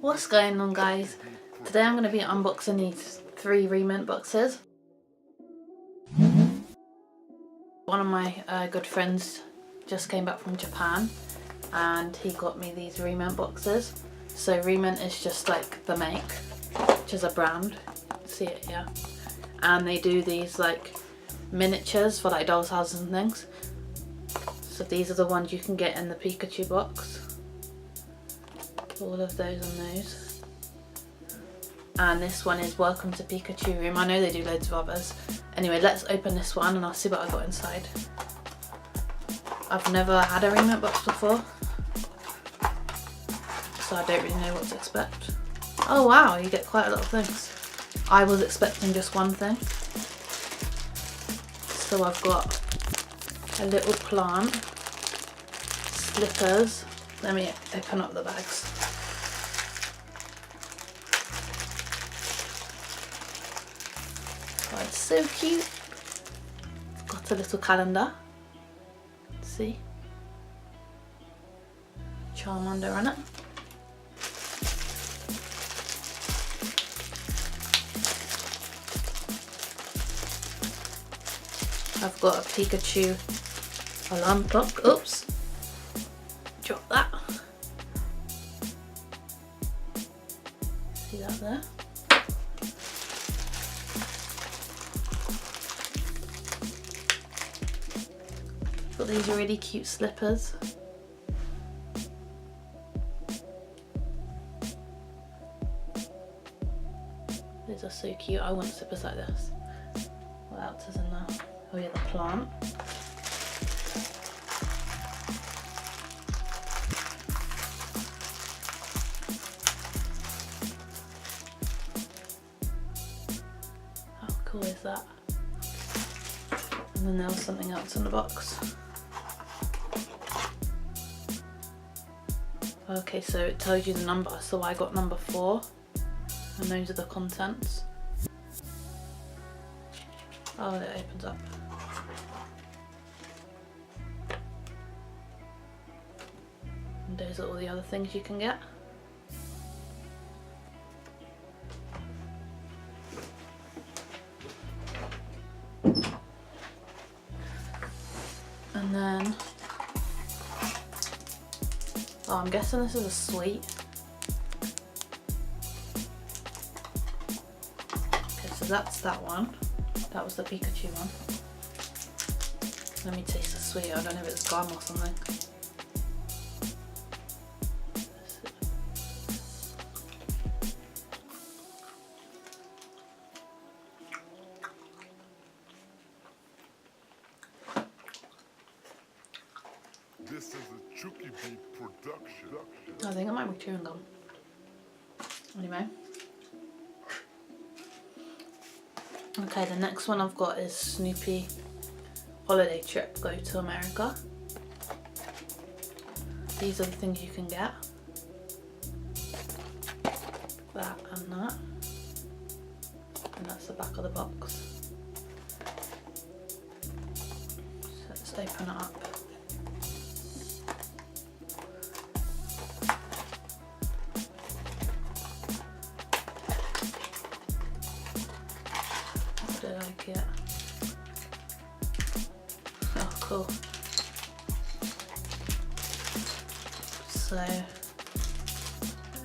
What's going on, guys? Today I'm going to be unboxing these 3 Rement boxes. One of my good friends just came back from Japan and he got me these Rement boxes. So Rement is just like the make, which is a brand. See it here. And they do these like miniatures for like dolls' houses and things. So these are the ones you can get in the Pikachu box. All of those and those. And this one is Welcome to Pikachu Room. I know they do loads of others. Anyway, let's open this one and I'll see what I got inside. I've never had a Rement box before, so I don't really know what to expect. Oh wow, you get quite a lot of things. I was expecting just one thing. So I've got a little plant, slippers. Let me open up the bags. Oh, it's so cute. It's got a little calendar. See? Charmander on it. I've got a Pikachu alarm clock. Oops. Drop that. See that there? Got these really cute slippers. These are so cute. I want slippers like this. What else is in there? Oh yeah, the plant. How cool is that? And then there was something else in the box. Okay, so it tells you the number, so I got number 4, and those are the contents. Oh, it opens up. And those are all the other things you can get. And then, oh, I'm guessing this is a sweet. Okay, so that's that one. That was the Pikachu one. Let me taste the sweet. I don't know if it's gum or something. This is a Chuki production. I think it might be chewing gum. Anyway. Okay, the next one I've got is Snoopy holiday trip, go to America. These are the things you can get. That and that. And that's the back of the box. So let's open it up. What did I get? Oh, cool. So it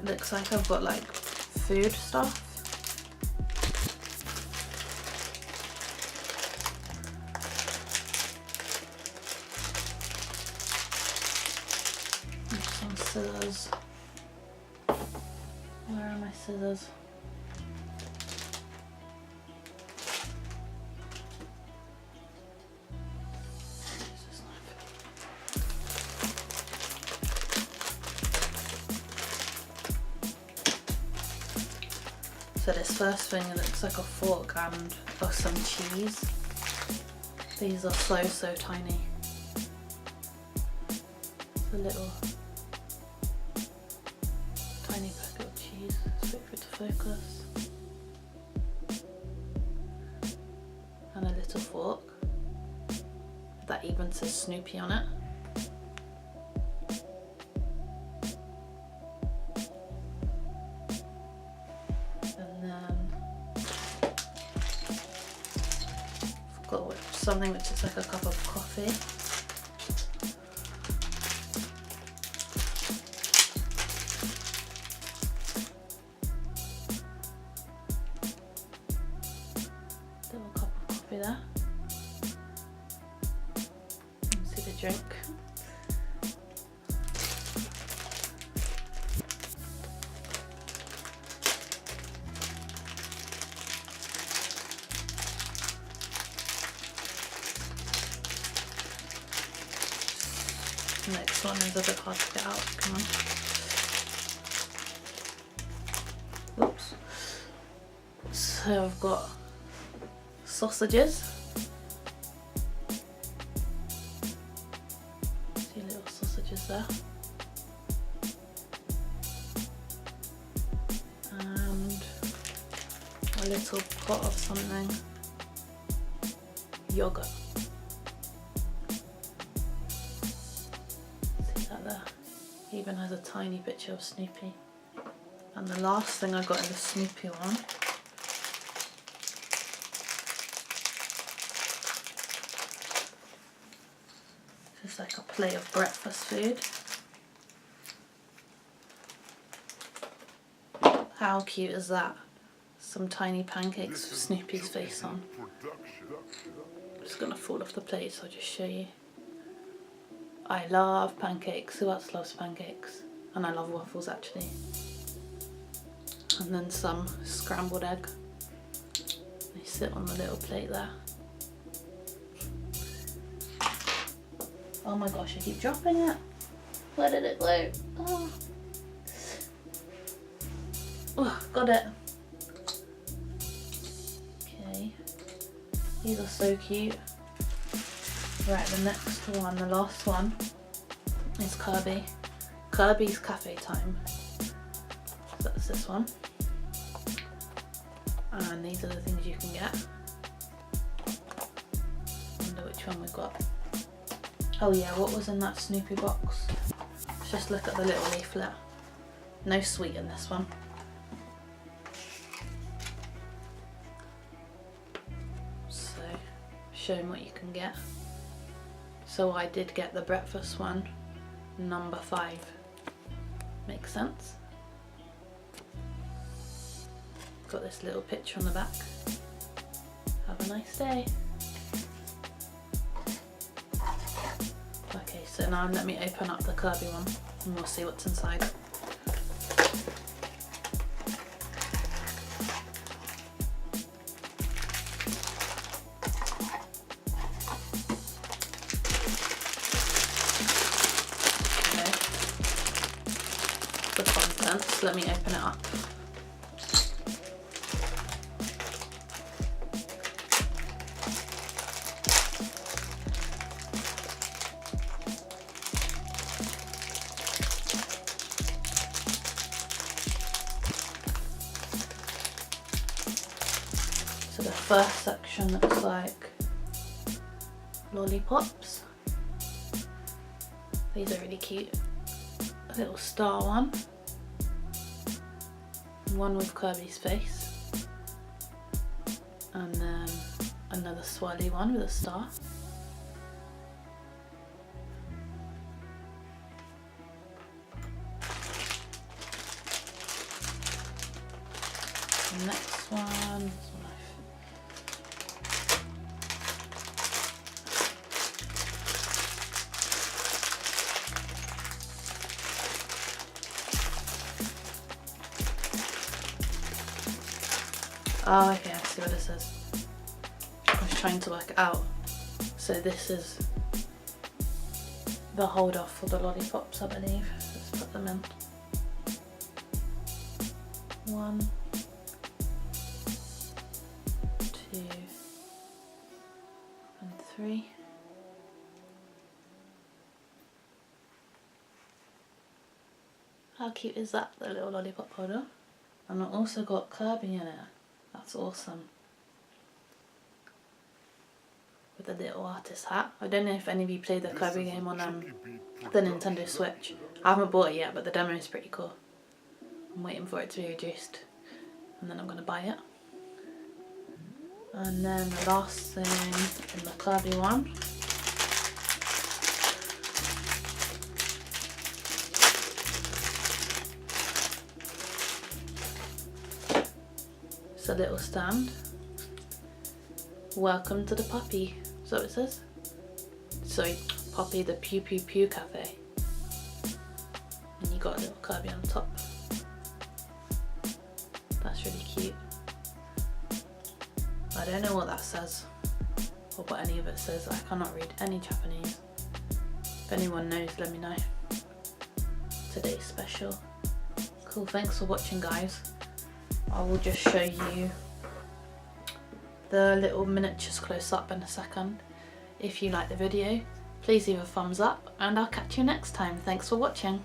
looks like I've got like food stuff. And some scissors. Where are my scissors? So this first thing, it looks like a fork and some cheese. These are so tiny. It's a little tiny packet of cheese. Let's wait for it to focus. And a little fork. That even says Snoopy on it. something which is like a cup of coffee. Little cup of coffee there. See the drink. Next one is a bit hard to get out. Come on. Oops. So I've got sausages. See little sausages there. And a little pot of something. Yogurt. Even has a tiny picture of Snoopy. And the last thing I got in the Snoopy one is like a plate of breakfast food. How cute is that? Some tiny pancakes with Snoopy's face on. I'm just gonna fall off the plate, so I'll just show you. I love pancakes. Who else loves pancakes? And I love waffles actually. And then some scrambled egg. They sit on the little plate there. Oh my gosh, I keep dropping it. Where did it go? Oh, oh, got it. Okay. These are so cute. Right, the next one, the last one, is Kirby. Kirby's Cafe Time. So that's this one. And these are the things you can get. Wonder which one we got. Oh yeah, what was in that Snoopy box? Let's just look at the little leaflet. No sweet in this one. So, showing what you can get. So I did get the breakfast one, number 5. Makes sense. Got this little picture on the back. Have a nice day. Okay, so now let me open up the Kirby one and we'll see what's inside. The contents, let me open it up. So the first section looks like lollipops. These are really cute. A little star one. One with Kirby's face. And then another swirly one with a star. The next one. Oh, okay, I see what this is. I was trying to work it out. So this is the holder for the lollipops, I believe. Let's put them in. 1, 2, and 3. How cute is that, the little lollipop holder? And I also got Kirby in it. That's awesome. With a little artist hat. I don't know if any of you played the Kirby game on the Nintendo Switch. I haven't bought it yet, but the demo is pretty cool. I'm waiting for it to be reduced and then I'm going to buy it. And then the last thing in the Kirby one is a little stand. Welcome to the puppy. So it says. Sorry, Poppy the Pew Pew Pew Cafe. And you got a little Kirby on top. That's really cute. I don't know what that says or what any of it says. I cannot read any Japanese. If anyone knows, let me know. Today's special. Cool, thanks for watching, guys. I will just show you the little miniatures close up in a second. If you like the video, please leave a thumbs up and I'll catch you next time. Thanks for watching.